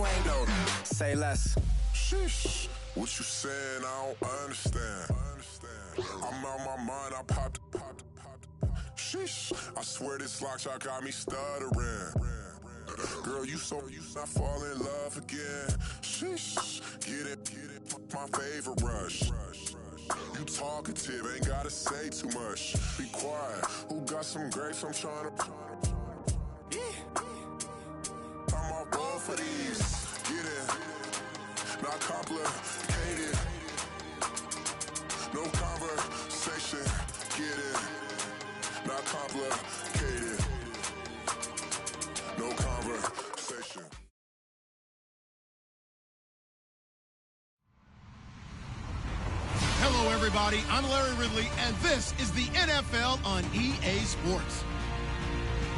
you ain't though. Say less. Sheesh. What you saying? I don't understand. I'm out my mind. I popped. Sheesh. I swear this lock shot got me stuttering. Girl, you not fall in love again. Sheesh. Get it. My favorite rush. You talkative, ain't gotta say too much. Be quiet. Who got some grapes? I'm trying to. I'm all board for these. Get it. Not complicated. No conversation. Get it. Not complicated. No conversation. Hello, everybody. I'm Larry Ridley, and this is the NFL on EA Sports.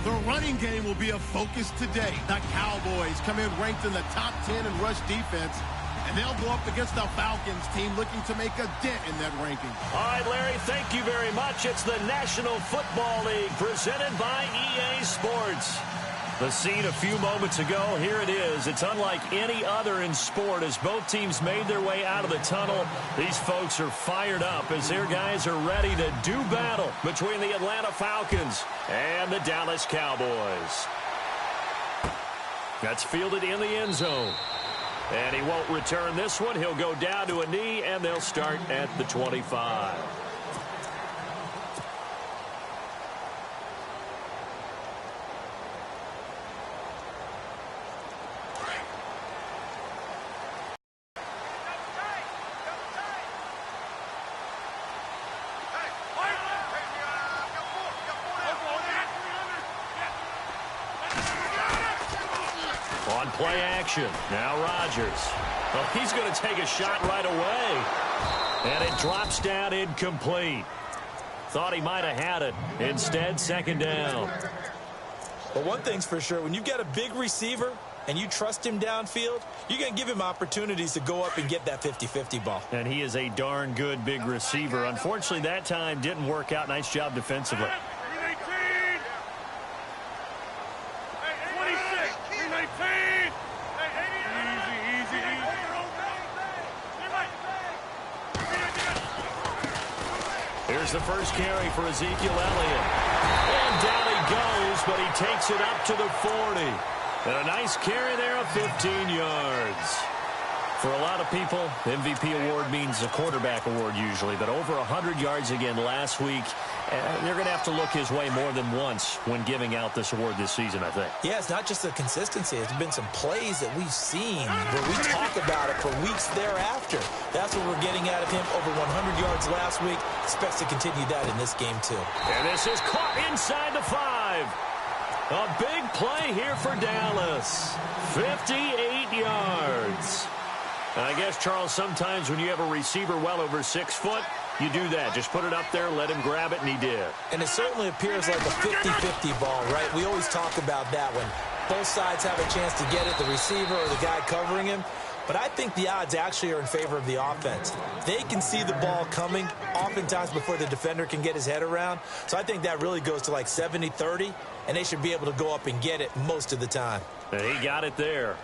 The running game will be a focus today. The Cowboys come in ranked in the top 10 in rush defense, and they'll go up against the Falcons team looking to make a dent in that ranking. All right, Larry, thank you very much. It's the National Football League presented by EA Sports. The scene a few moments ago, here it is. It's unlike any other in sport as both teams made their way out of the tunnel. These folks are fired up as their guys are ready to do battle between the Atlanta Falcons and the Dallas Cowboys. That's fielded in the end zone. And he won't return this one. He'll go down to a knee, and they'll start at the 25. On play action. Now Rodgers. Well, he's going to take a shot right away. And it drops down incomplete. Thought he might have had it. Instead, second down. But one thing's for sure. When you've got a big receiver and you trust him downfield, you're going to give him opportunities to go up and get that 50-50 ball. And he is a darn good big receiver. Unfortunately, that time didn't work out. Nice job defensively. Here's the first carry for Ezekiel Elliott. And down he goes, but he takes it up to the 40. And a nice carry there of 15 yards. For a lot of people, MVP award means a quarterback award usually, but over 100 yards again last week. They're going to have to look his way more than once when giving out this award this season, I think. Yeah, it's not just the consistency. It's been some plays that we've seen where we talk about it for weeks thereafter. That's what we're getting out of him. Over 100 yards last week. Expects to continue that in this game, too. And this is caught inside the 5. A big play here for Dallas. 58 yards. I guess, Charles, sometimes when you have a receiver well over 6 foot, you do that. Just put it up there, let him grab it, and he did. And it certainly appears like a 50-50 ball, right? We always talk about that when both sides have a chance to get it, the receiver or the guy covering him. But I think the odds actually are in favor of the offense. They can see the ball coming oftentimes before the defender can get his head around. So I think that really goes to like 70-30, and they should be able to go up and get it most of the time. And he got it there.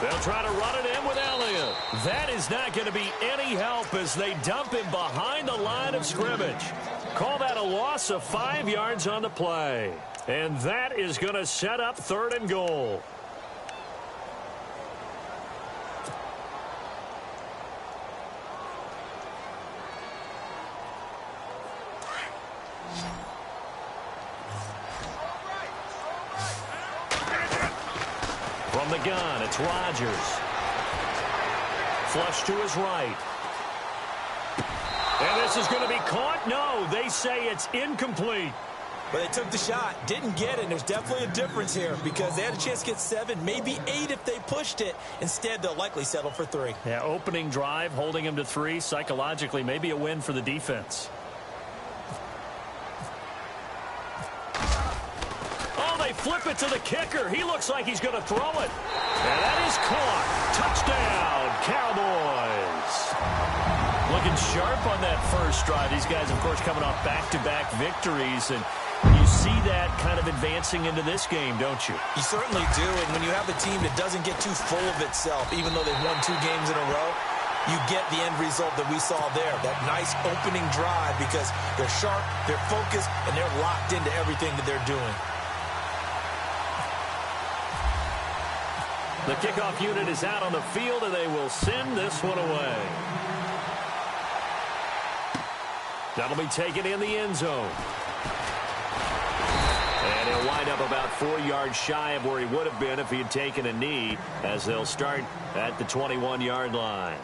They'll try to run it in with Elliott. That is not going to be any help as they dump him behind the line of scrimmage. Call that a loss of 5 yards on the play. And that is going to set up 3rd and goal. From the gun, it's Rodgers. Flush to his right. And this is going to be caught. No, they say it's incomplete. But they took the shot, didn't get it, and there's definitely a difference here because they had a chance to get 7, maybe 8 if they pushed it. Instead, they'll likely settle for 3. Yeah, opening drive, holding him to 3, psychologically, maybe a win for the defense. Oh, they flip it to the kicker. He looks like he's going to throw it. And that is caught. Touchdown, Cowboys. Looking sharp on that first drive. These guys, of course, coming off back-to-back victories, and you see that kind of advancing into this game, don't you? You certainly do, and when you have a team that doesn't get too full of itself, even though they've won 2 games in a row, you get the end result that we saw there, that nice opening drive because they're sharp, they're focused, and they're locked into everything that they're doing. The kickoff unit is out on the field, and they will send this one away. That'll be taken in the end zone. And he'll wind up about 4 yards shy of where he would have been if he had taken a knee, as they'll start at the 21-yard line.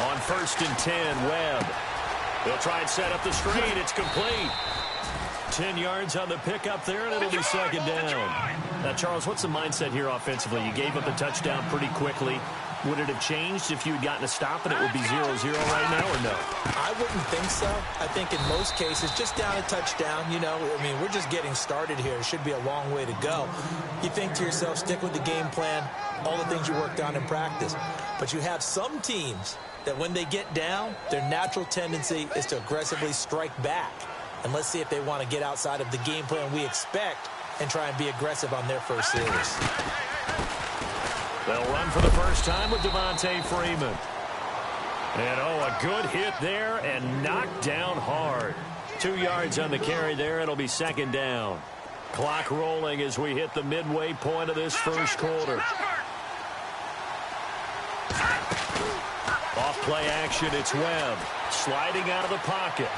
On 1st and 10, Webb. They'll try and set up the screen. It's complete. 10 yards on the pickup there, and it'll be 2nd down. Now, Charles, what's the mindset here offensively? You gave up a touchdown pretty quickly. Would it have changed if you had gotten a stop and it would be 0-0 right now, or no? I wouldn't think so. I think in most cases, just down a touchdown, you know, I mean, we're just getting started here. It should be a long way to go. You think to yourself, stick with the game plan, all the things you worked on in practice. But you have some teams that when they get down, their natural tendency is to aggressively strike back. And let's see if they want to get outside of the game plan we expect and try and be aggressive on their first series. They'll run for the first time with Devontae Freeman. And, oh, a good hit there and knocked down hard. 2 yards on the carry there. It'll be 2nd down. Clock rolling as we hit the midway point of this first quarter. Off play action, it's Webb. Sliding out of the pocket.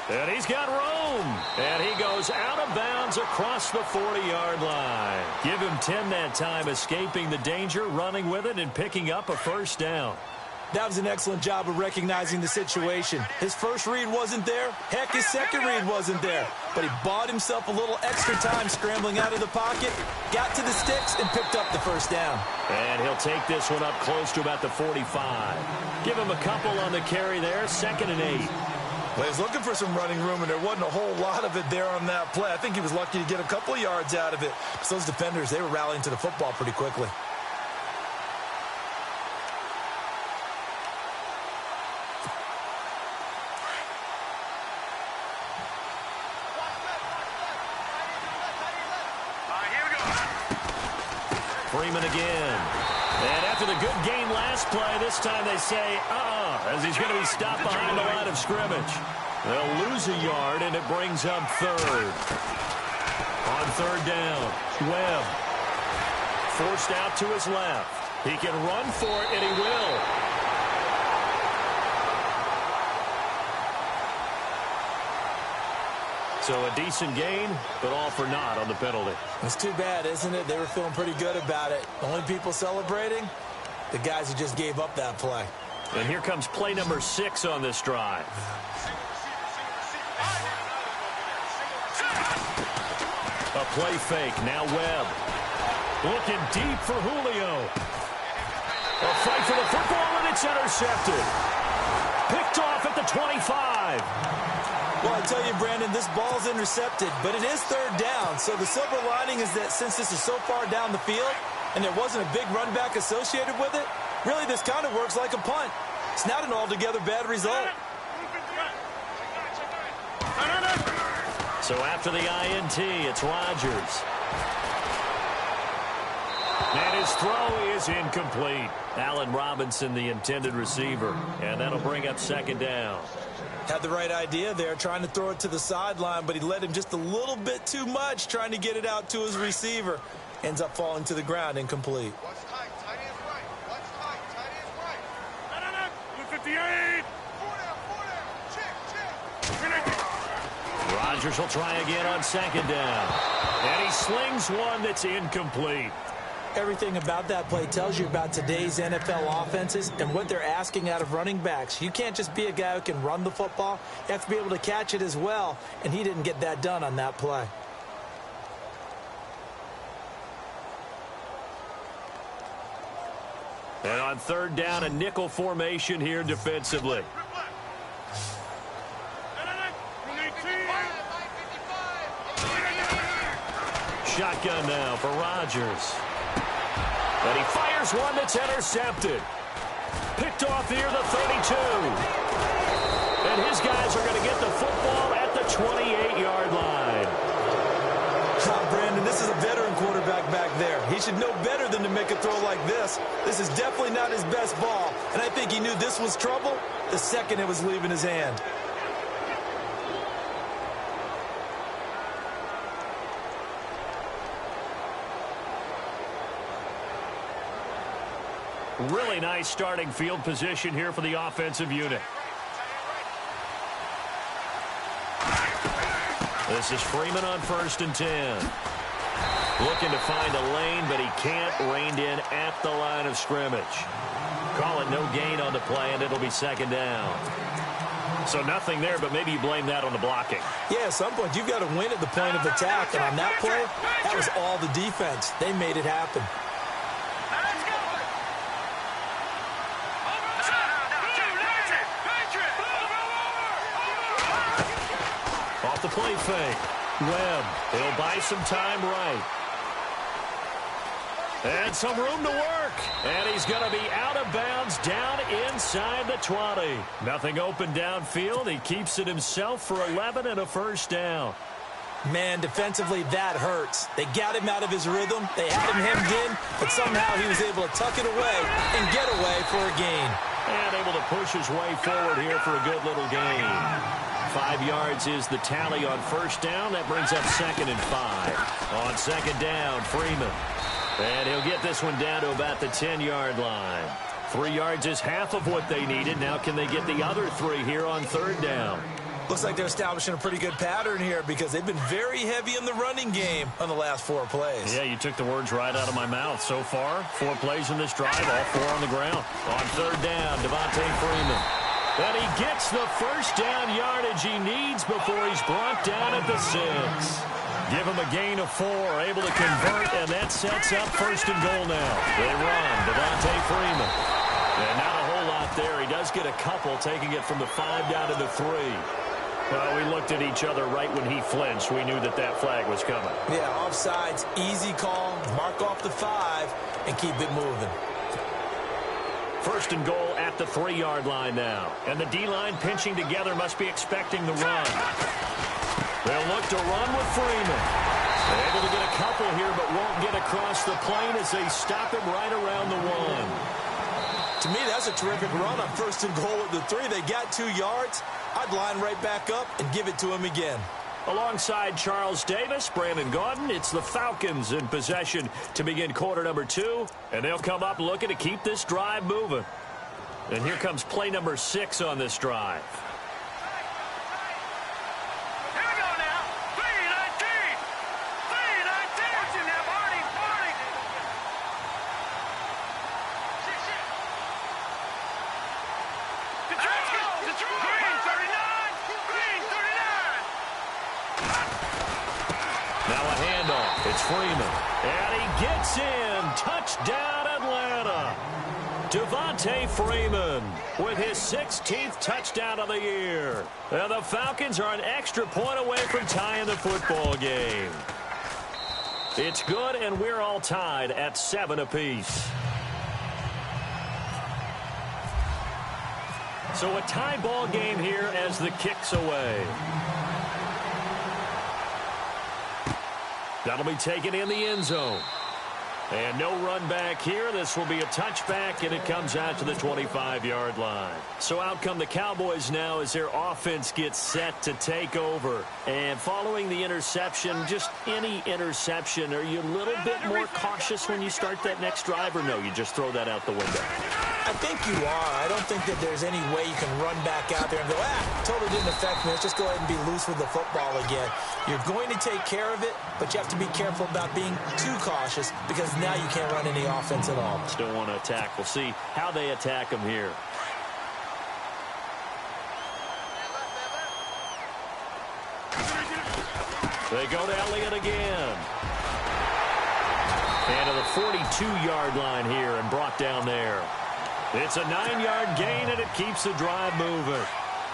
And he's got room. And he goes out of bounds across the 40-yard line. Give him 10 that time, escaping the danger, running with it, and picking up a 1st down. That was an excellent job of recognizing the situation. His first read wasn't there. Heck, his second read wasn't there. But he bought himself a little extra time scrambling out of the pocket, got to the sticks, and picked up the 1st down. And he'll take this one up close to about the 45. Give him a couple on the carry there, 2nd and 8. Well, he was looking for some running room, and there wasn't a whole lot of it there on that play. I think he was lucky to get a couple of yards out of it. Because those defenders, they were rallying to the football pretty quickly. Freeman again. And after the good game last play, this time they say, as he's going to be stopped behind the line of scrimmage. They'll lose a yard, and it brings up 3rd. On 3rd down, Webb. Forced out to his left. He can run for it, and he will. So a decent gain, but all for naught on the penalty. It's too bad, isn't it? They were feeling pretty good about it. Only people celebrating, the guys who just gave up that play. And here comes play number 6 on this drive. A play fake, now Webb. Looking deep for Julio. A fight for the football, and it's intercepted. Picked off at the 25. Well, I tell you, Brandon, this ball's intercepted, but it is 3rd down. So the silver lining is that since this is so far down the field and there wasn't a big run back associated with it, really this kind of works like a punt. It's not an altogether bad result. So after the INT, it's Rodgers. And his throw is incomplete. Allen Robinson, the intended receiver. And that'll bring up 2nd down. Had the right idea there, trying to throw it to the sideline, but he led him just a little bit too much, trying to get it out to his receiver. Ends up falling to the ground, incomplete. Rodgers will try again on second down. And he slings one that's incomplete. Everything about that play tells you about today's NFL offenses and what they're asking out of running backs. You can't just be a guy who can run the football. You have to be able to catch it as well, and he didn't get that done on that play. And on third down, a nickel formation here defensively. Shotgun now for Rodgers. And he fires one that's intercepted. Picked off near the 32. And his guys are going to get the football at the 28-yard line. Brandon, this is a veteran quarterback back there. He should know better than to make a throw like this. This is definitely not his best ball. And I think he knew this was trouble the second it was leaving his hand. Really nice starting field position here for the offensive unit. This is Freeman on 1st and 10. Looking to find a lane, but he can't. Reined in at the line of scrimmage. Call it no gain on the play, and it'll be second down. So nothing there, but maybe you blame that on the blocking. Yeah, at some point, you've got to win at the point of attack. And on that play, that was all the defense. They made it happen. Off the play fake. Webb, he'll buy some time right. And some room to work. And he's going to be out of bounds down inside the 20. Nothing open downfield. He keeps it himself for 11 and a first down. Man, defensively, that hurts. They got him out of his rhythm. They had him hemmed in, but somehow he was able to tuck it away and get away for a gain. And able to push his way forward here for a good little gain. 5 yards is the tally on first down. That brings up 2nd and 5. On second down, Freeman. And he'll get this one down to about the 10-yard line. 3 yards is half of what they needed. Now can they get the other 3 here on third down? Looks like they're establishing a pretty good pattern here because they've been very heavy in the running game on the last 4 plays. Yeah, you took the words right out of my mouth. So far, 4 plays in this drive, all 4 on the ground. On third down, Devontae Freeman. And he gets the first down yardage he needs before he's brought down at the 6. Give him a gain of 4, able to convert, and that sets up 1st and goal now. They run, Devontae Freeman. And not a whole lot there. He does get a couple, taking it from the 5 down to the 3. Well, we looked at each other right when he flinched. We knew that that flag was coming. Yeah, offsides, easy call, mark off the 5, and keep it moving. 1st and goal at the 3-yard line now. And the D-line pinching together must be expecting the run. They'll look to run with Freeman. They're able to get a couple here, but won't get across the plane as they stop him right around the 1. To me, that's a terrific run on 1st and goal at the 3. They got 2 yards. I'd line right back up and give it to him again. Alongside Charles Davis, Brandon Gaudin, it's the Falcons in possession to begin quarter number 2. And they'll come up looking to keep this drive moving. And here comes play number 6 on this drive. It's Freeman, and he gets in. Touchdown, Atlanta. Devontae Freeman with his 16th touchdown of the year. And the Falcons are an extra point away from tying the football game. It's good, and we're all tied at 7 apiece. So a tie ball game here as the kick's away. That'll be taken in the end zone. And no run back here. This will be a touchback, and it comes out to the 25-yard line. So out come the Cowboys now as their offense gets set to take over. And following the interception, just any interception, are you a little bit more cautious when you start that next drive, or no, you just throw that out the window? I think you are. I don't think that there's any way you can run back out there and go, totally didn't affect me. Let's just go ahead and be loose with the football again. You're going to take care of it, but you have to be careful about being too cautious because now you can't run any offense at all. Still want to attack. We'll see how they attack him here. They go to Elliott again. And to the 42-yard line here and brought down there. It's a 9-yard gain, and it keeps the drive moving.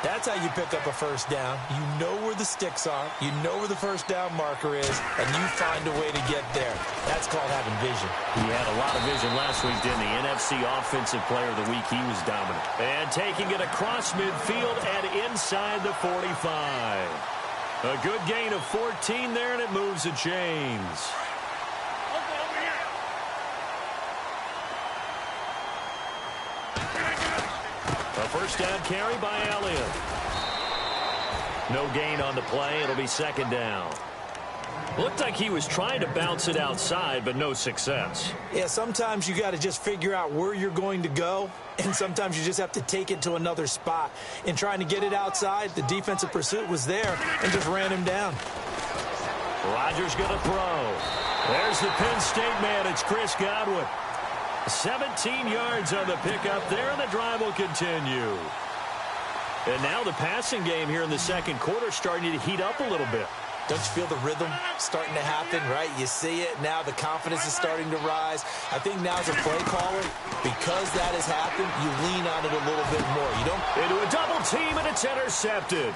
That's how you pick up a first down. You know where the sticks are. You know where the first down marker is, and you find a way to get there. That's called having vision. He had a lot of vision last week, didn't he? NFC Offensive Player of the Week, he was dominant. And taking it across midfield and inside the 45. A good gain of 14 there, and it moves the chains. A first down carry by Elliott. No gain on the play. It'll be second down. Looked like he was trying to bounce it outside, but no success. Yeah, sometimes you got to just figure out where you're going to go, and sometimes you just have to take it to another spot. In trying to get it outside, the defensive pursuit was there and just ran him down. Rodgers going to throw. There's the Penn State man. It's Chris Godwin. 17 yards on the pickup there, and the drive will continue. And now the passing game here in the second quarter starting to heat up a little bit. Don't you feel the rhythm starting to happen, right? You see it. Now the confidence is starting to rise. I think now as a play caller, because that has happened, you lean on it a little bit more. You don't... Into a double team, and it's intercepted.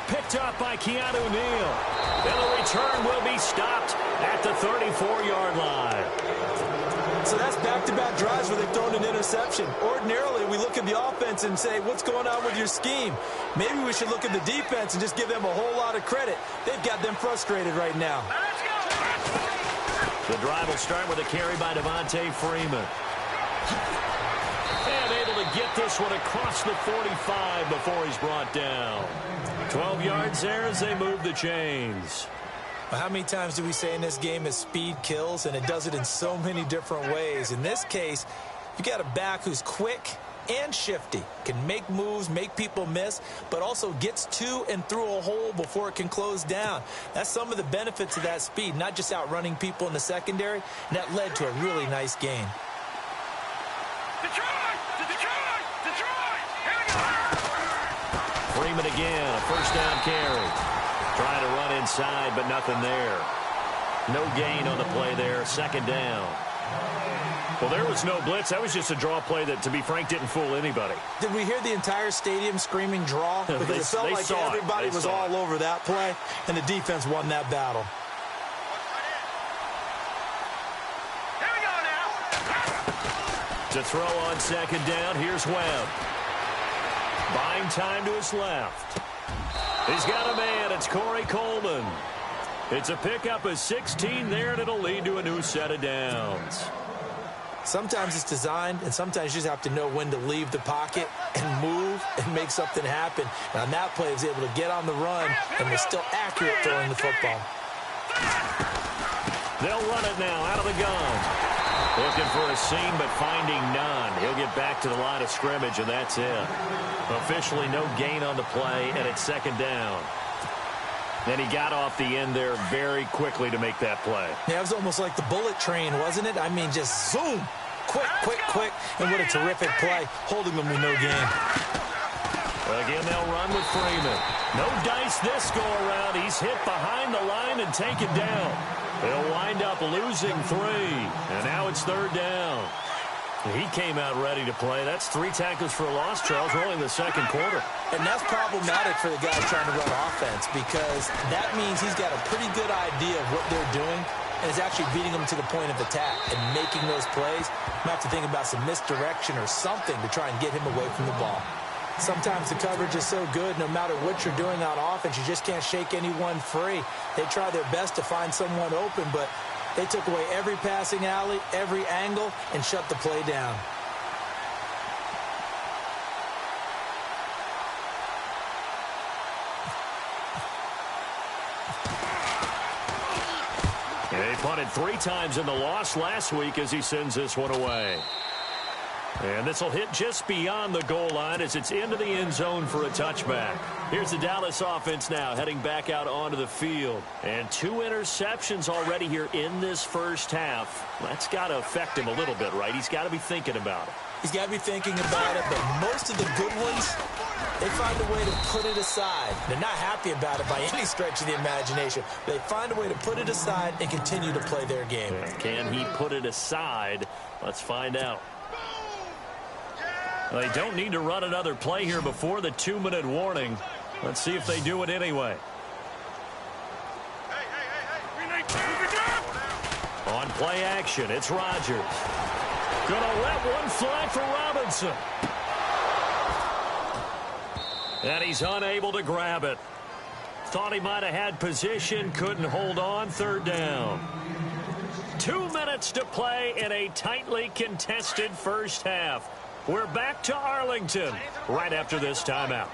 Picked up by Keanu Neal. And the return will be stopped at the 34-yard line. So that's back-to-back drives where they've thrown an interception. Ordinarily, we look at the offense and say, what's going on with your scheme? Maybe we should look at the defense and just give them a whole lot of credit. They've got them frustrated right now. The drive will start with a carry by Devontae Freeman. And able to get this one across the 45 before he's brought down. 12 yards there as they move the chains. How many times do we say in this game is speed kills, and it does it in so many different ways. In this case, you got a back who's quick and shifty, can make moves, make people miss, but also gets to and through a hole before it can close down. That's some of the benefits of that speed, not just outrunning people in the secondary, and that led to a really nice gain. Freeman again, a first down carry. Trying to run inside, but nothing there. No gain on the play there. Second down. Well, there was no blitz. That was just a draw play that, to be frank, didn't fool anybody. Did we hear the entire stadium screaming draw? Because it felt like everybody was all over that play, and the defense won that battle. Here we go now. To throw on second down, here's Webb. Buying time to his left. He's got a man. It's Corey Coleman. It's a pickup of 16 there, and it'll lead to a new set of downs. Sometimes it's designed, and sometimes you just have to know when to leave the pocket and move and make something happen. And on that play, he was able to get on the run and was still accurate throwing the football. They'll run it now out of the gun. Looking for a seam, but finding none. He'll get back to the line of scrimmage, and that's it. Officially no gain on the play, and it's second down. Then he got off the end there very quickly to make that play. Yeah, it was almost like the bullet train, wasn't it? I mean, just zoom. Quick, quick, quick. And what a terrific play, holding them with no gain. Again, they'll run with Freeman. No dice this go-around. He's hit behind the line and taken down. They'll wind up losing 3. And now it's third down. He came out ready to play. That's 3 tackles for a loss, Charles. We're only in the second quarter. And that's problematic for the guy trying to run offense because that means he's got a pretty good idea of what they're doing and is actually beating them to the point of attack and making those plays. You might have to think about some misdirection or something to try and get him away from the ball. Sometimes the coverage is so good, no matter what you're doing on offense, you just can't shake anyone free. They try their best to find someone open, but they took away every passing alley, every angle, and shut the play down. And they punted 3 times in the loss last week as he sends this one away. And this will hit just beyond the goal line as it's into the end zone for a touchback. Here's the Dallas offense now heading back out onto the field. And 2 interceptions already here in this first half. That's got to affect him a little bit, right? He's got to be thinking about it. He's got to be thinking about it, but most of the good ones, they find a way to put it aside. They're not happy about it by any stretch of the imagination. They find a way to put it aside and continue to play their game. Can he put it aside? Let's find out. They don't need to run another play here before the 2-minute warning. Let's see if they do it anyway. On play action, it's Rodgers. Gonna let one fly for Robinson. And he's unable to grab it. Thought he might have had position, couldn't hold on, 3rd down. 2 minutes to play in a tightly contested first half. We're back to Arlington right after this timeout.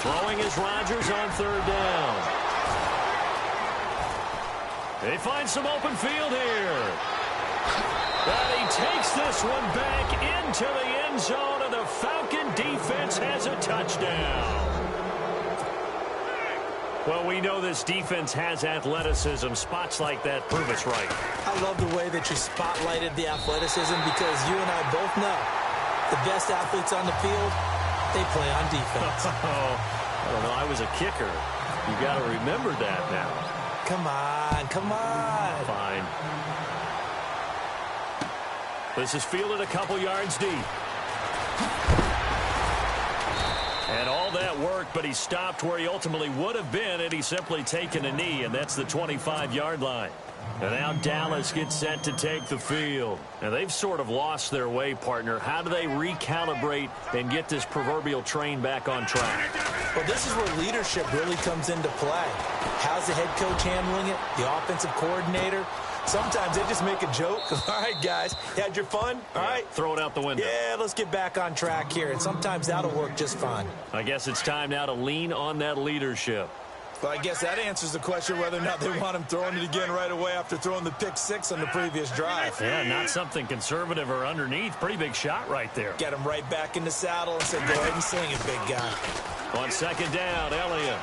Throwing is Rodgers on 3rd down. They find some open field here. But he takes this one back into the end zone, and the Falcon defense has a touchdown. Well, we know this defense has athleticism. Spots like that prove us right. I love the way that you spotlighted the athleticism because you and I both know the best athletes on the field, they play on defense. I don't know. I was a kicker. You got to remember that now. Come on, come on. Fine. This is fielded a couple yards deep. And all that worked, but he stopped where he ultimately would have been had he simply taken a knee, and that's the 25-yard line. And now Dallas gets set to take the field. And they've sort of lost their way, partner. How do they recalibrate and get this proverbial train back on track? Well, this is where leadership really comes into play. How's the head coach handling it? The offensive coordinator? Sometimes they just make a joke. All right, guys, you had your fun? All right. Throw it out the window. Yeah, let's get back on track here. And sometimes that'll work just fine. I guess it's time now to lean on that leadership. Well, I guess that answers the question whether or not they want him throwing it again right away after throwing the pick 6 on the previous drive. Yeah, not something conservative or underneath. Pretty big shot right there. Get him right back in the saddle and say, go ahead and sling it, big guy. On 2nd down, Elliott.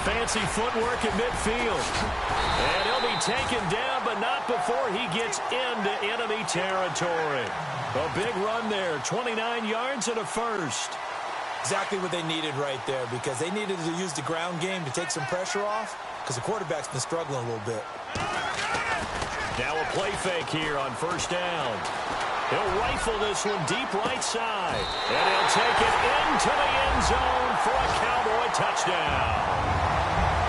Fancy footwork at midfield. And he'll be taken down, but not before he gets into enemy territory. A big run there, 29 yards and a first. Exactly what they needed right there because they needed to use the ground game to take some pressure off because the quarterback's been struggling a little bit. Now a play fake here on 1st down. He'll rifle this one deep right side. And he'll take it into the end zone for a Cowboy touchdown.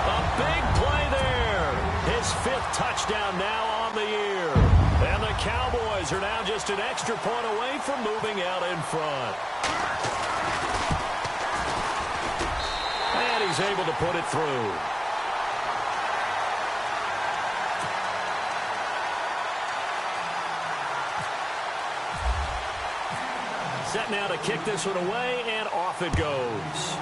A big play there. His 5th touchdown now on the year. And the Cowboys are now just an extra point away from moving out in front. And he's able to put it through. Set now to kick this one away, and off it goes.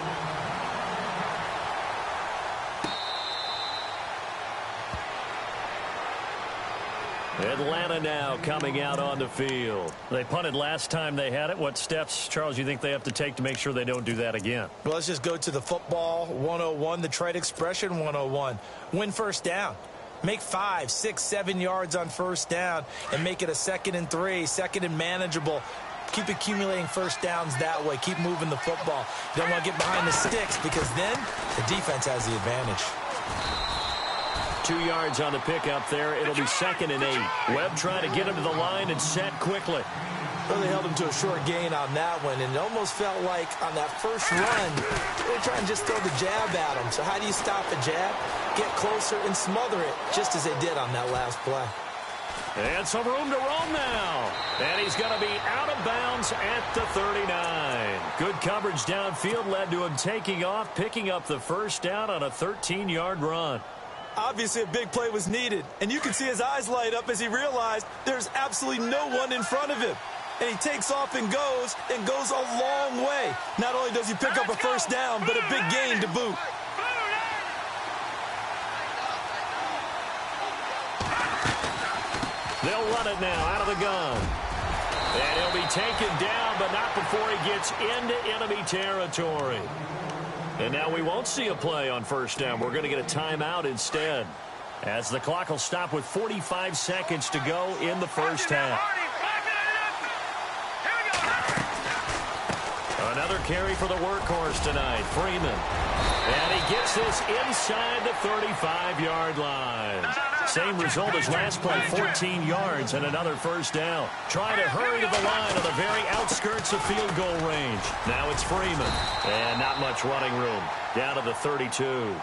Atlanta now coming out on the field. They punted last time they had it. What steps, Charles, you think they have to take to make sure they don't do that again? Well, let's just go to the football 101, the trade expression 101. Win 1st down. Make 5, 6, 7 yards on 1st down and make it a 2nd and 3, 2nd and manageable. Keep accumulating 1st downs that way. Keep moving the football. You don't want to get behind the sticks because then the defense has the advantage. 2 yards on the pickup there. It'll be 2nd and 8. Webb trying to get him to the line and set quickly. Really held him to a short gain on that one, and it almost felt like on that first run, they were trying to just throw the jab at him. So how do you stop a jab? Get closer and smother it, just as they did on that last play. And some room to roam now. And he's going to be out of bounds at the 39. Good coverage downfield led to him taking off, picking up the 1st down on a 13-yard run. Obviously, a big play was needed, and you can see his eyes light up as he realized there's absolutely no one in front of him. And he takes off and goes a long way. Not only does he pick up a 1st down, but a big gain to boot. They'll run it now out of the gun. And he'll be taken down, but not before he gets into enemy territory. And now we won't see a play on first down. We're going to get a timeout instead, as the clock will stop with 45 seconds to go in the first half. Another carry for the workhorse tonight, Freeman. And he gets this inside the 35-yard line. Same result as last play, 14 yards and another first down. Trying to hurry to the line on the very outskirts of field goal range. Now it's Freeman. And not much running room. Down to the 32.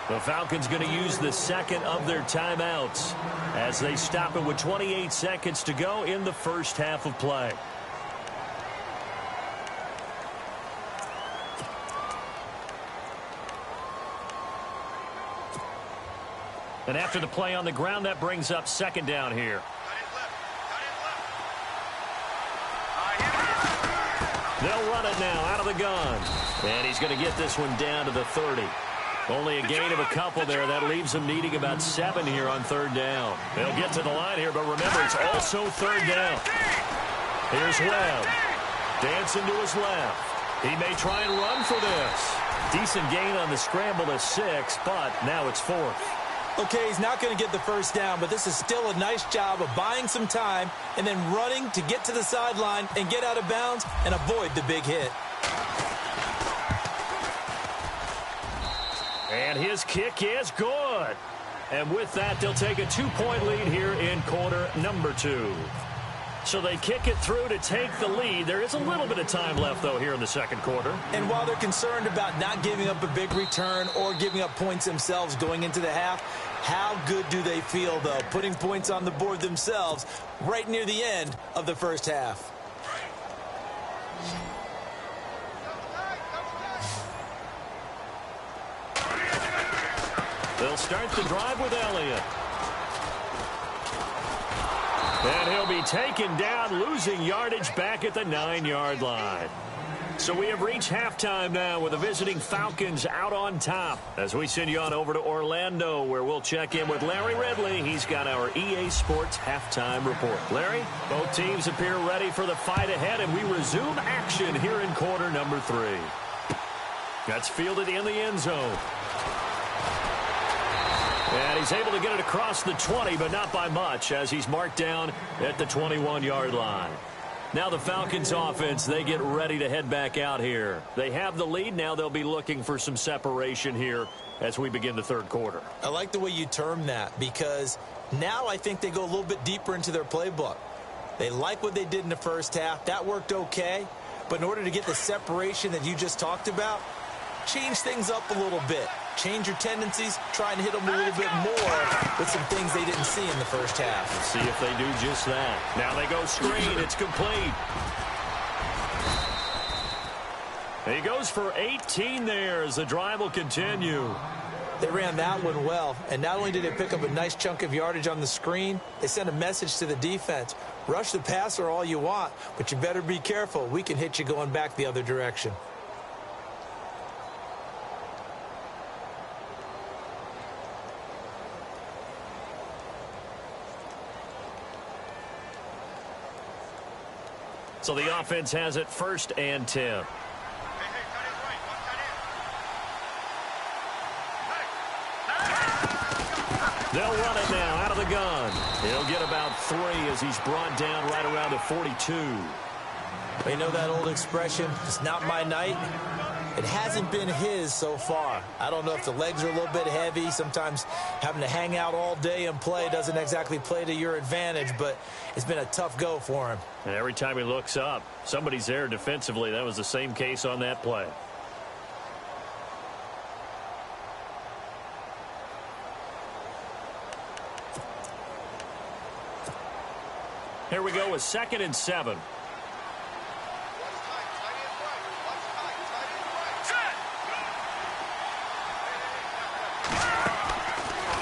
The Falcons going to use the second of their timeouts as they stop it with 28 seconds to go in the first half of play. And after the play on the ground, that brings up second down here. They'll run it now out of the gun. And he's going to get this one down to the 30. Only a gain of a couple there. That leaves him needing about 7 here on third down. They'll get to the line here, but remember, it's also third down. Here's Webb. Dancing to his left. He may try and run for this. Decent gain on the scramble to 6, but now it's 4th. Okay, he's not going to get the first down, but this is still a nice job of buying some time and then running to get to the sideline and get out of bounds and avoid the big hit. And his kick is good. And with that, they'll take a 2-point lead here in quarter number 2. So they kick it through to take the lead. There is a little bit of time left, though, here in the second quarter. And while they're concerned about not giving up a big return or giving up points themselves going into the half, how good do they feel, though, putting points on the board themselves right near the end of the first half? They'll start the drive with Elliott. And he'll be taken down, losing yardage back at the 9-yard line. So we have reached halftime now with the visiting Falcons out on top. As we send you on over to Orlando, where we'll check in with Larry Ridley. He's got our EA Sports halftime report. Larry, both teams appear ready for the fight ahead, and we resume action here in quarter number 3. That's fielded in the end zone. And he's able to get it across the 20, but not by much, as he's marked down at the 21-yard line. Now the Falcons offense, they get ready to head back out here. They have the lead. Now they'll be looking for some separation here as we begin the third quarter. I like the way you term that, because now I think they go a little bit deeper into their playbook. They like what they did in the first half. That worked okay. But in order to get the separation that you just talked about, change things up a little bit. Change your tendencies, try and hit them a little bit more with some things they didn't see in the first half. Let's see if they do just that. Now they go screen. It's complete. He goes for 18 there as the drive will continue. They ran that one well, and not only did they pick up a nice chunk of yardage on the screen, they sent a message to the defense. Rush the passer all you want, but you better be careful. We can hit you going back the other direction. So the offense has it 1st and 10. They'll run it now out of the gun. He'll get about 3 as he's brought down right around the 42. You know that old expression, it's not my night? It hasn't been his so far. I don't know if the legs are a little bit heavy. Sometimes having to hang out all day and play doesn't exactly play to your advantage, but it's been a tough go for him. And every time he looks up, somebody's there defensively. That was the same case on that play. Here we go with 2nd and 7.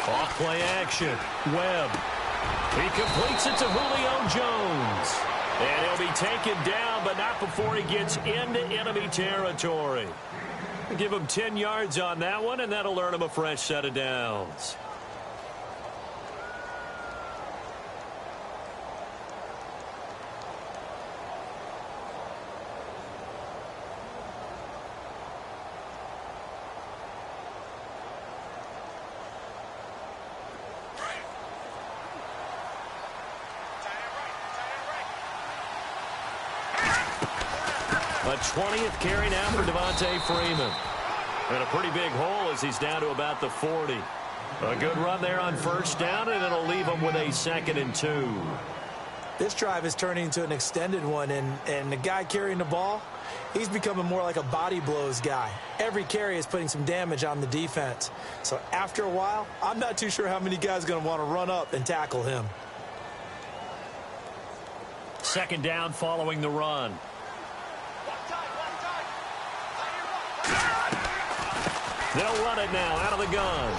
Off-play action. Webb. He completes it to Julio Jones. And he'll be taken down, but not before he gets into enemy territory. Give him 10 yards on that one, and that'll earn him a fresh set of downs. A 20th carry now for Devontae Freeman. And a pretty big hole as he's down to about the 40. A good run there on first down, and it'll leave him with a 2nd and 2. This drive is turning into an extended one, and the guy carrying the ball, he's becoming more like a body blows guy. Every carry is putting some damage on the defense. So after a while, I'm not too sure how many guys are going to want to run up and tackle him. 2nd down following the run. They'll run it now out of the gun.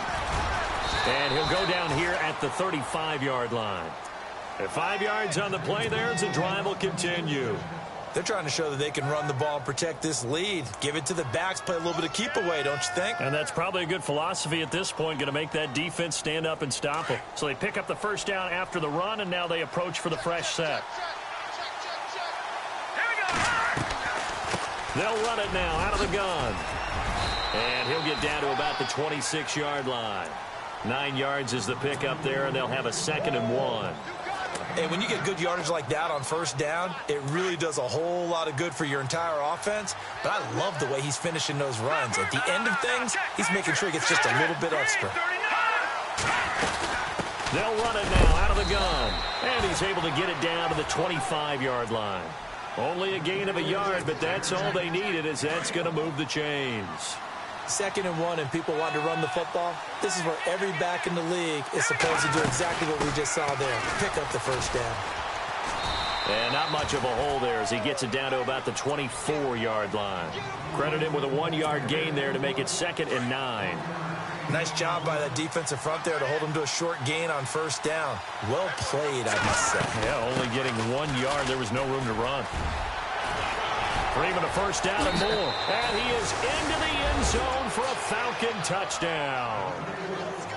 And he'll go down here at the 35-yard line. At 5 yards on the play there, as the drive will continue. They're trying to show that they can run the ball and protect this lead. Give it to the backs, play a little bit of keep away, don't you think? And that's probably a good philosophy at this point, going to make that defense stand up and stop them. So they pick up the first down after the run, and now they approach for the fresh set. They'll run it now out of the gun. And he'll get down to about the 26-yard line. 9 yards is the pickup there, and they'll have a 2nd and 1. And when you get good yardage like that on first down, it really does a whole lot of good for your entire offense. But I love the way he's finishing those runs. At the end of things, he's making sure he gets just a little bit extra. They'll run it now out of the gun. And he's able to get it down to the 25-yard line. Only a gain of a yard, but that's all they needed, as that's going to move the chains. 2nd and 1, and people want to run the football. This is where every back in the league is supposed to do exactly what we just saw there. Pick up the first down. And not much of a hole there as he gets it down to about the 24-yard line. Credit him with a 1-yard gain there to make it 2nd and 9. Nice job by that defensive front there to hold him to a short gain on first down. Well played, I must say. Yeah, only getting 1 yard. There was no room to run. Freeman a first down and more. And he is into the end zone for a Falcon touchdown.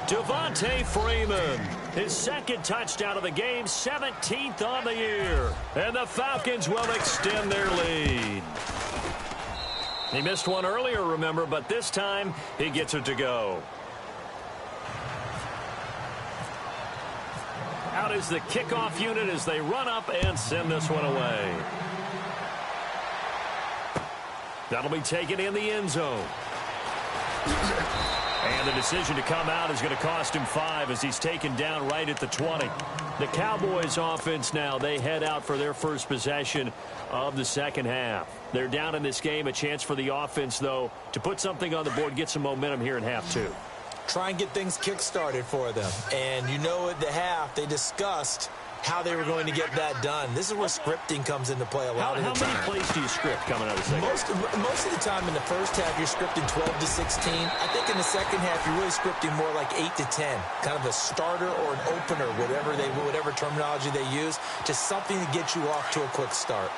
Devontae Freeman, his 2nd touchdown of the game, 17th on the year. And the Falcons will extend their lead. He missed one earlier, remember, but this time he gets it to go. Out is the kickoff unit as they run up and send this one away. That'll be taken in the end zone. And the decision to come out is going to cost him 5 as he's taken down right at the 20. The Cowboys offense now, they head out for their first possession of the second half. They're down in this game. A chance for the offense, though, to put something on the board, get some momentum here in half 2. Try and get things kick-started for them. And you know at the half, they discussed how they were going to get that done. This is where scripting comes into play a lot of the time. How many plays do you script coming out of the second? Most of the time in the first half, you're scripting 12 to 16. I think in the second half, you're really scripting more like 8 to 10. Kind of a starter or an opener, whatever terminology they use. Just something to get you off to a quick start.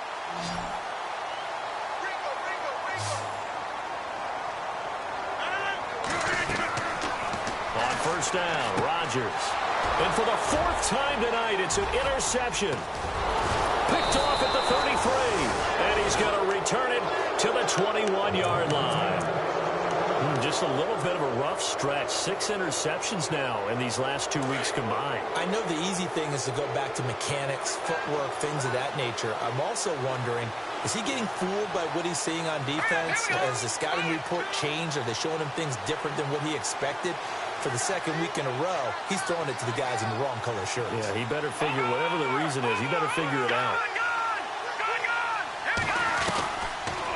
On first down, Rodgers. And for the 4th time tonight, it's an interception. Picked off at the 33. And he's going to return it to the 21-yard line. Just a little bit of a rough stretch. 6 interceptions now in these last 2 weeks combined. I know the easy thing is to go back to mechanics, footwork, things of that nature. I'm also wondering, is he getting fooled by what he's seeing on defense? Has the scouting report changed? Are they showing him things different than what he expected? For the 2nd week in a row, he's throwing it to the guys in the wrong color shirts. Yeah, he better figure, whatever the reason is, he better figure it out.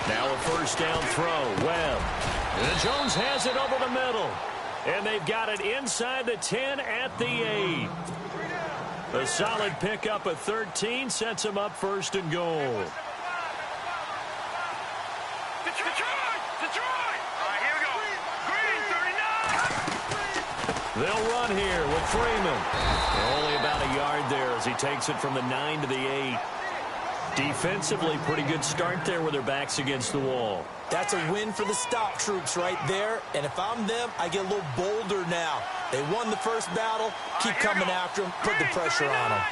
Now a first down throw, Webb. And Jones has it over the middle. And they've got it inside the 10 at the 8. A solid pickup at 13 sets him up 1st and goal. They'll run here with Freeman. Only about a yard there as he takes it from the 9 to the 8. Defensively, pretty good start there with their backs against the wall. That's a win for the stop troops right there. And if I'm them, I get a little bolder now. They won the first battle. Keep coming after them. Put the pressure on them.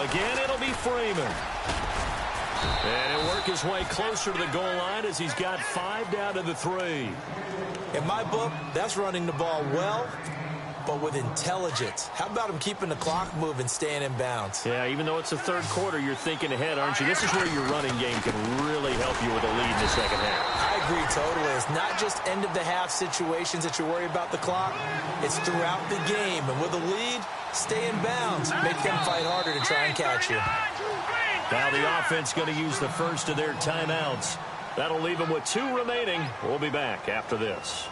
Again, it'll be Freeman. And he'll work his way closer to the goal line as he's got 5 down to the 3. In my book, that's running the ball well but with intelligence. How about him keeping the clock moving, staying in bounds? Yeah, even though it's the third quarter, you're thinking ahead, aren't you? This is where your running game can really help you with a lead in the second half. I agree totally. It's not just end-of-the-half situations that you worry about the clock. It's throughout the game. And with a lead, stay in bounds. Make them fight harder to try and catch you. Now the offense going to use the first of their timeouts. That'll leave them with 2 remaining. We'll be back after this.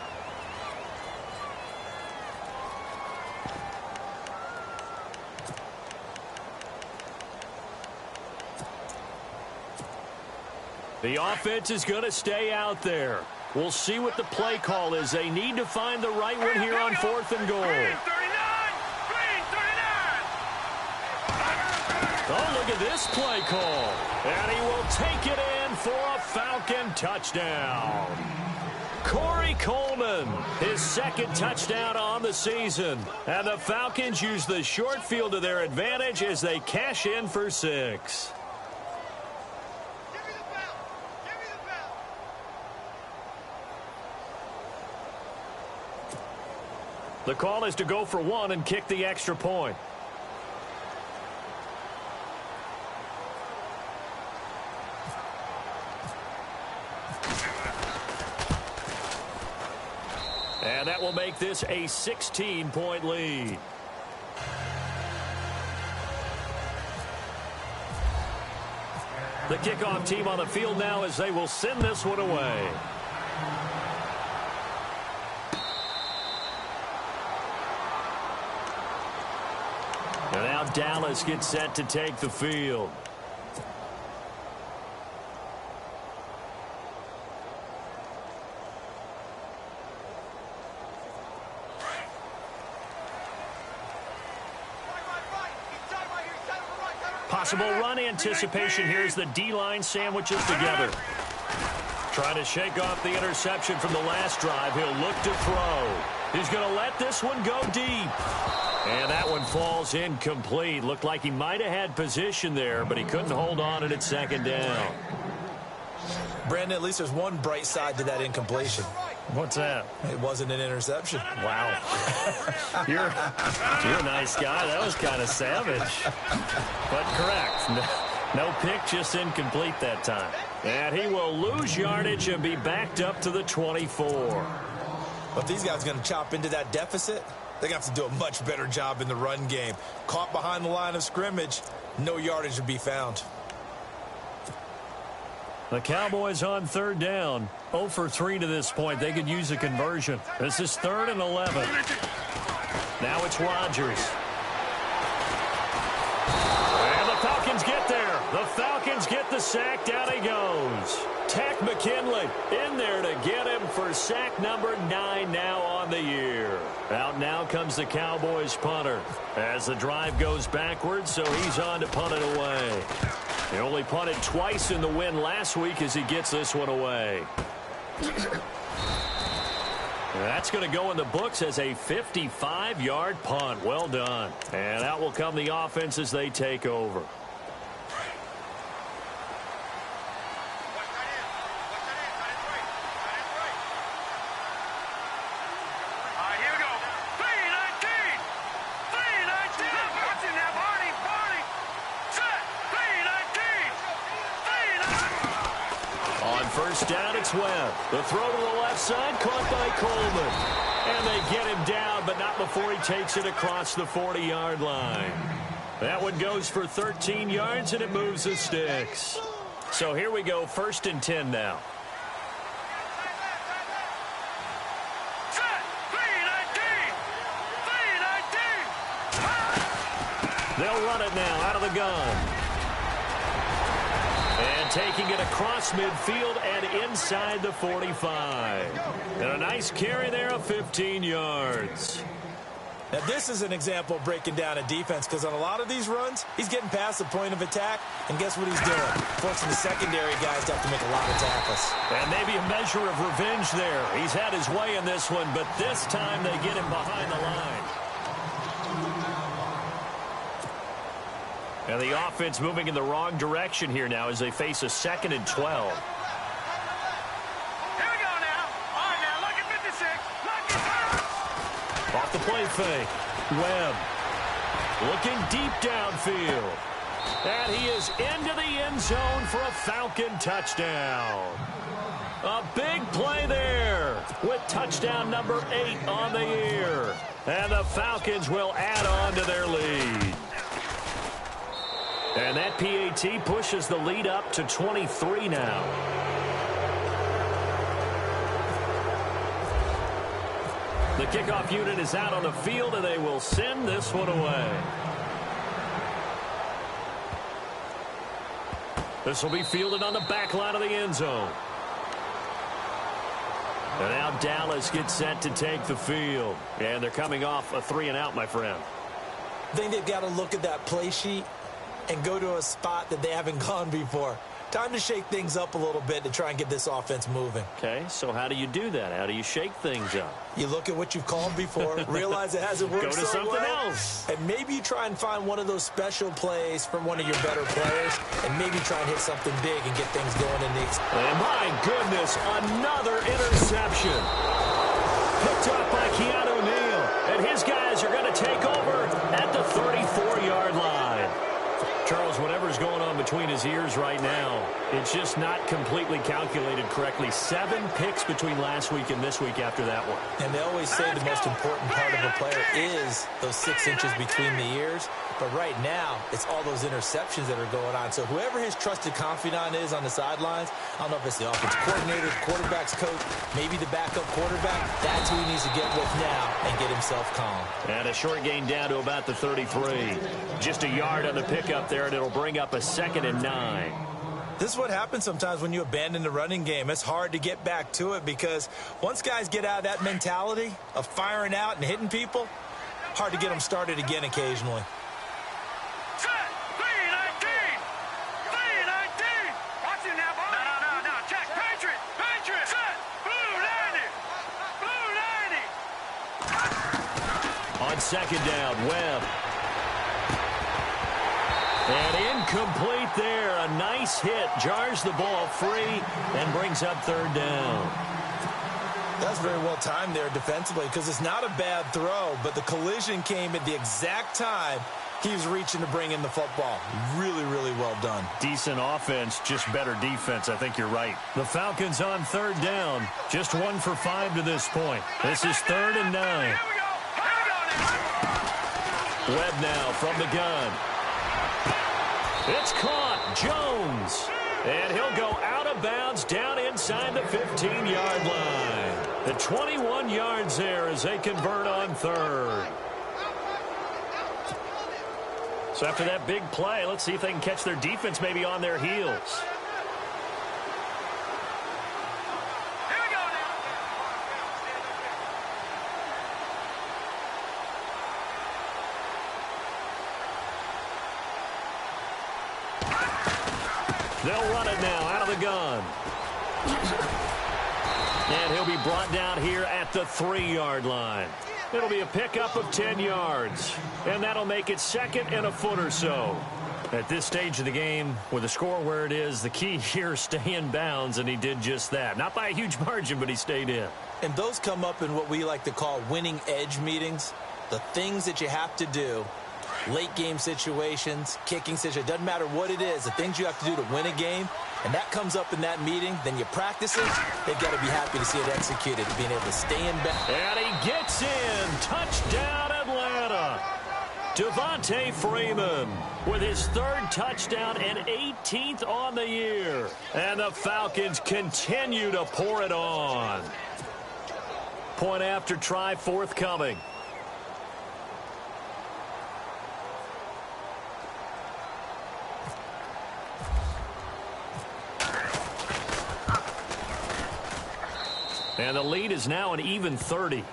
The offense is going to stay out there. We'll see what the play call is. They need to find the right one here on 4th and goal. Oh, look at this play call. And he will take it in for a Falcon touchdown. Corey Coleman, his 2nd touchdown on the season. And the Falcons use the short field to their advantage as they cash in for 6. The call is to go for 1 and kick the extra point. And that will make this a 16-point lead. The kickoff team on the field now as they will send this one away. And now Dallas gets set to take the field. Possible run anticipation here as the D-line sandwiches together. Trying to shake off the interception from the last drive. He'll look to throw. He's going to let this one go deep. And that one falls incomplete. Looked like he might have had position there, but he couldn't hold on at 2nd down. Brandon, at least there's one bright side to that incompletion. What's that? It wasn't an interception. Wow. You're a nice guy. That was kind of savage. But correct. No pick, just incomplete that time. And he will lose yardage and be backed up to the 24. But these guys are going to chop into that deficit. They're going to have to do a much better job in the run game. Caught behind the line of scrimmage, no yardage to be found. The Cowboys on 3rd down. 0 for 3 to this point. They could use a conversion. This is 3rd and 11. Now it's Rodgers. And the Falcons get there. The Falcons get the sack. Down he goes. Takk McKinley in there to get him for sack number 9 now on the year. Out now comes the Cowboys punter as the drive goes backwards, so he's on to punt it away. He only punted twice in the win last week as he gets this one away. That's going to go in the books as a 55-yard punt. Well done. And out will come the offense as they take over. First down, it's Webb. The throw to the left side, caught by Coleman. And they get him down, but not before he takes it across the 40-yard line. That one goes for 13 yards, and it moves the sticks. So here we go, 1st and 10 now. They'll run it now out of the gun. And taking it across midfield and inside the 45. And a nice carry there of 15 yards. Now, this is an example of breaking down a defense because on a lot of these runs, he's getting past the point of attack, and guess what he's doing? Forcing the secondary guys to have to make a lot of tackles. And maybe a measure of revenge there. He's had his way in this one, but this time they get him behind the line. And the offense moving in the wrong direction here now as they face a 2nd and 12. Here we go now. All right, now, look at 56. Look at... Off the play fake. Webb looking deep downfield. And he is into the end zone for a Falcon touchdown. A big play there with touchdown number 8 on the year. And the Falcons will add on to their lead. And that PAT pushes the lead up to 23 now. The kickoff unit is out on the field, and they will send this one away. This will be fielded on the back line of the end zone. And now Dallas gets set to take the field. And they're coming off a 3-and-out, my friend. I think they've got to look at that play sheet and go to a spot that they haven't gone before. Time to shake things up a little bit to try and get this offense moving. Okay, so how do you do that? How do you shake things up? You look at what you've called before, realize it hasn't worked so so something well, else. and maybe you try and find one of those special plays from one of your better players, and maybe try and hit something big and get things going in the And my goodness, another interception. Picked up by Keanu Neal, and his guys are going to take over at the 34-yard line. Charles, whatever's going on between his ears right now, it's just not completely calculated correctly. 7 picks between last week and this week after that one. And they always say the most important part of a player is those 6 inches between the ears. But right now, it's all those interceptions that are going on. So whoever his trusted confidant is on the sidelines, I don't know if it's the offensive coordinator, the quarterback's coach, maybe the backup quarterback, that's who he needs to get with now and get himself calm. And a short gain down to about the 33. Just a yard on the pickup there, and it'll bring up a 2nd and 9. This is what happens sometimes when you abandon the running game. It's hard to get back to it because once guys get out of that mentality of firing out and hitting people, hard to get them started again occasionally. On 2nd down, Webb. And incomplete there. A nice hit. Jars the ball free and brings up 3rd down. That's very well timed there defensively because it's not a bad throw, but the collision came at the exact time he was reaching to bring in the football. Really, really well done. Decent offense, just better defense. I think you're right. The Falcons on 3rd down. Just 1 for 5 to this point. This is 3rd and 9. Webb now from the gun. It's caught. Jones. And he'll go out of bounds down inside the 15-yard line. The 21 yards there as they convert on 3rd. So after that big play, let's see if they can catch their defense maybe on their heels. They'll run it now out of the gun. And he'll be brought down here at the 3-yard line. It'll be a pickup of 10 yards. And that'll make it 2nd and a foot or so. At this stage of the game, with the score where it is, the key here is stay in bounds, and he did just that. Not by a huge margin, but he stayed in. And those come up in what we like to call winning edge meetings. The things that you have to do. Late game situations, kicking situations, doesn't matter what it is, the things you have to do to win a game, and that comes up in that meeting, then you practice it, they've got to be happy to see it executed, being able to stay in bounds. And he gets in. Touchdown, Atlanta. Devontae Freeman with his 3rd touchdown and 18th on the year. And the Falcons continue to pour it on. Point after try forthcoming. And the lead is now an even 30.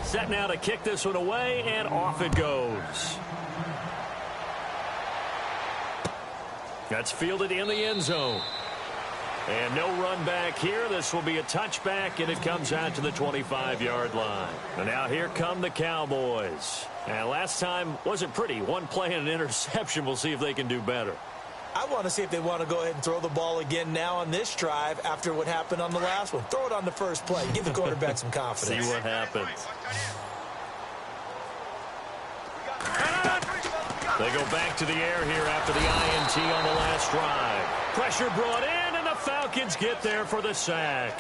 Set now to kick this one away, and off it goes. That's fielded in the end zone. And no run back here. This will be a touchback, and it comes out to the 25-yard line. And now here come the Cowboys. And last time wasn't pretty. One play and an interception. We'll see if they can do better. I want to see if they want to go ahead and throw the ball again now on this drive after what happened on the last one. Throw it on the first play. Give the quarterback some confidence. See what happens. They go back to the air here after the INT on the last drive. Pressure brought in, and the Falcons get there for the sack.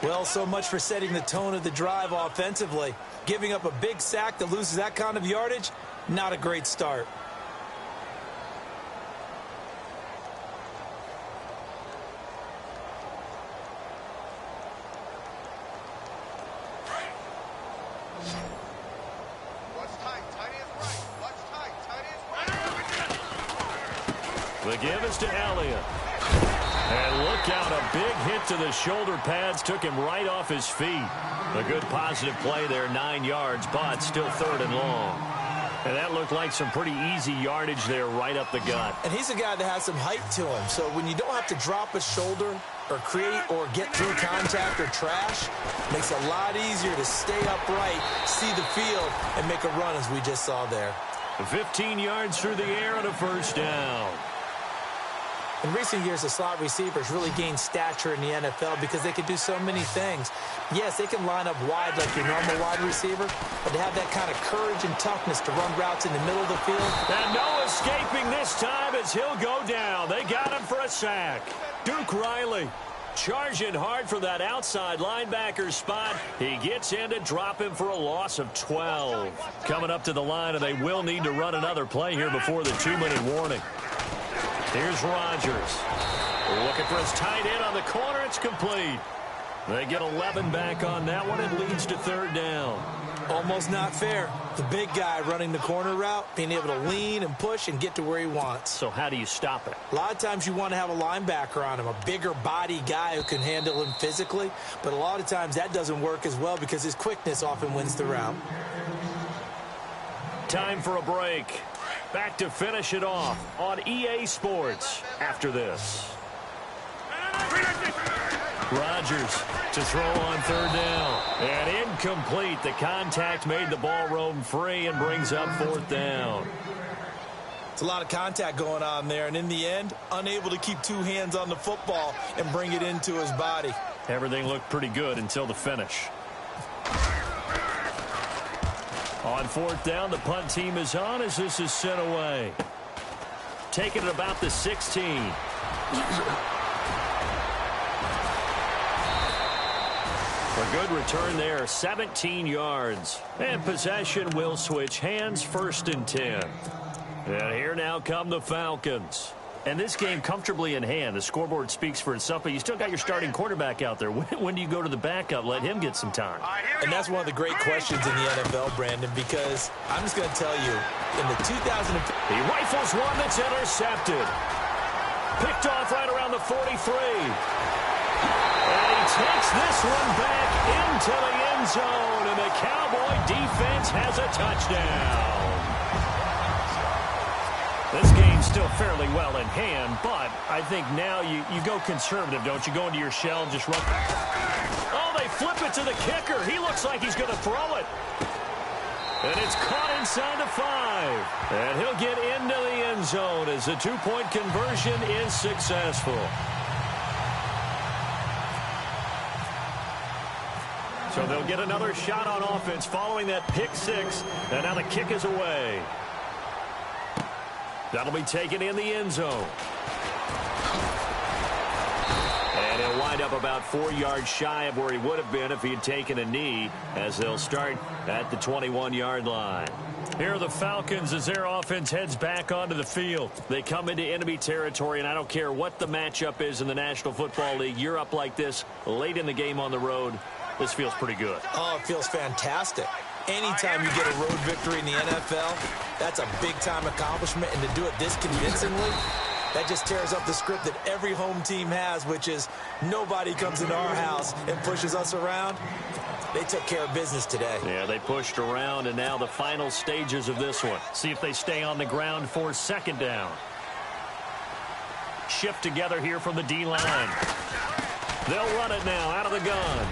Well, so much for setting the tone of the drive offensively. Giving up a big sack that loses that kind of yardage, not a great start. The give is to Elliott. And look out, a big hit to the shoulder pads took him right off his feet. A good positive play there, 9 yards, but still 3rd and long. And that looked like some pretty easy yardage there right up the gut. And he's a guy that has some height to him, so when you don't have to drop a shoulder or create or get through contact or trash, it makes it a lot easier to stay upright, see the field, and make a run as we just saw there. 15 yards through the air and a first down. In recent years, the slot receivers really gained stature in the NFL because they can do so many things. Yes, they can line up wide like your normal wide receiver, but to have that kind of courage and toughness to run routes in the middle of the field. And no escaping this time as he'll go down. They got him for a sack. Duke Riley charging hard for that outside linebacker spot. He gets in to drop him for a loss of 12. Coming up to the line, and they will need to run another play here before the 2-minute warning. Here's Rodgers. Looking for his tight end on the corner. It's complete. They get 11 back on that one. It leads to 3rd down. Almost not fair. The big guy running the corner route, being able to lean and push and get to where he wants. So how do you stop it? A lot of times you want to have a linebacker on him, a bigger body guy who can handle him physically. But a lot of times that doesn't work as well because his quickness often wins the route. Time for a break. Back to finish it off on EA Sports after this. Rodgers to throw on 3rd down. And incomplete. The contact made the ball roam free and brings up 4th down. It's a lot of contact going on there, and in the end, unable to keep 2 hands on the football and bring it into his body. Everything looked pretty good until the finish. On 4th down, the punt team is on as this is sent away. Taking it about the 16. A good return there, 17 yards. And possession will switch hands, 1st and 10. And here now come the Falcons. And this game comfortably in hand. The scoreboard speaks for itself, but you still got your starting quarterback out there. When do you go to the backup? Let him get some time. And that's one of the great questions in the NFL, Brandon, because I'm just going to tell you, in the 2000... He rifles one that's intercepted. Picked off right around the 43. And he takes this one back into the end zone, and the Cowboy defense has a touchdown. This game's still fairly well in hand, but I think now you go conservative, don't you? Go into your shell and just run. Oh, they flip it to the kicker. He looks like he's going to throw it. And it's caught inside the 5. And he'll get into the end zone as the 2-point conversion is successful. So they'll get another shot on offense following that pick 6. And now the kick is away. That'll be taken in the end zone. And he'll wind up about 4 yards shy of where he would have been if he had taken a knee, as they'll start at the 21-yard line. Here are the Falcons as their offense heads back onto the field. They come into enemy territory, and I don't care what the matchup is in the National Football League. You're up like this late in the game on the road. This feels pretty good. Oh, it feels fantastic. Anytime you get a road victory in the NFL, that's a big-time accomplishment, and to do it this convincingly, that just tears up the script that every home team has, which is nobody comes into our house and pushes us around. They took care of business today. Yeah, they pushed around, and now the final stages of this one. See if they stay on the ground for 2nd down. shift together here from the D-line. They'll run it now out of the gun.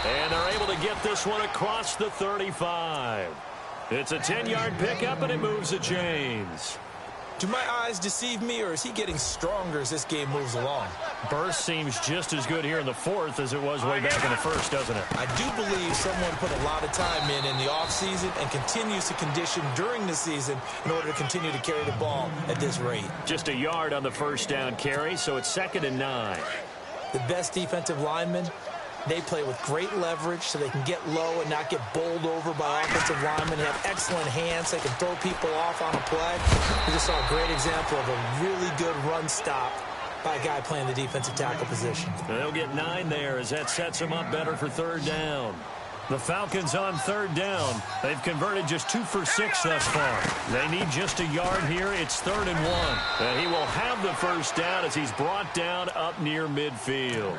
And they're able to get this one across the 35. It's a 10-yard pickup, and it moves the chains. Do my eyes deceive me, or is he getting stronger as this game moves along? Burst seems just as good here in the fourth as it was way back in the first, doesn't it? I do believe someone put a lot of time in the offseason and continues to condition during the season in order to continue to carry the ball at this rate. Just a yard on the first down carry, so it's 2nd and 9. The best defensive linemen, they play with great leverage so they can get low and not get bowled over by offensive linemen. They have excellent hands. They can throw people off on a play. We just saw a great example of a really good run stop by a guy playing the defensive tackle position. They'll get 9 there as that sets them up better for 3rd down. The Falcons on 3rd down. They've converted just 2 for 6 thus far. They need just a yard here. It's 3rd and 1. And he will have the first down as he's brought down up near midfield.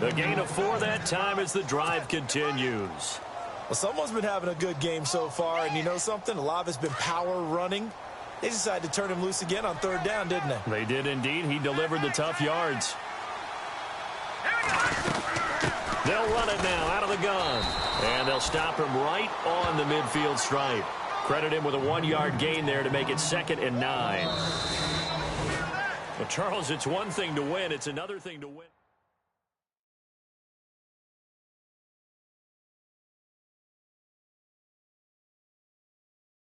A gain of 4 that time as the drive continues. Well, someone's been having a good game so far, and you know something? A lot of it's been power running. They decided to turn him loose again on 3rd down, didn't they? They did indeed. He delivered the tough yards. They'll run it now out of the gun. And they'll stop him right on the midfield stripe. Credit him with a 1-yard gain there to make it 2nd and 9. Well, Charles, it's one thing to win. It's another thing to win.